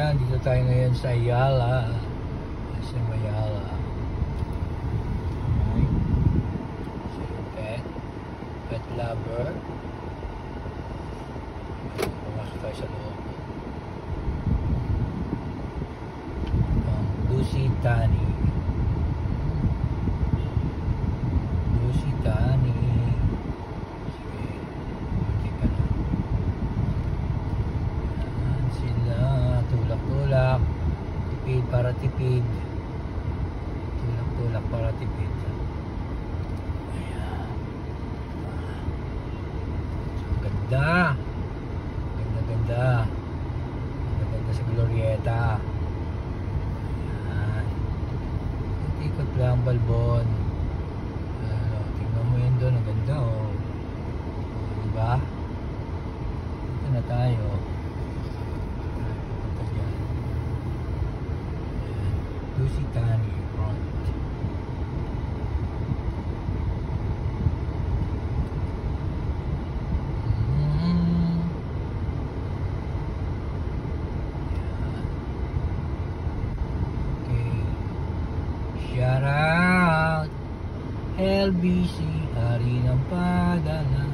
Ayan, dito tayo ngayon sa Ayala. Sa Ayala. Okay. Pet lover. Pumasok tayo sa loob. Lucy Tani. Lucy Tani. Sige. Hindi ka na. Ayan sila. Tulak-tulak. Tipid para tipid. Tulak-tulak para tipid. Ayan. Ganda. Ganda-ganda. Ganda-ganda sa Glorieta. Ikot lang balbon. Tingnan mo yun doon, ang ganda oh. Diba? Ito na tayo. Punta dyan. Lucy Tani front. Shout out LBC, hari ng padala.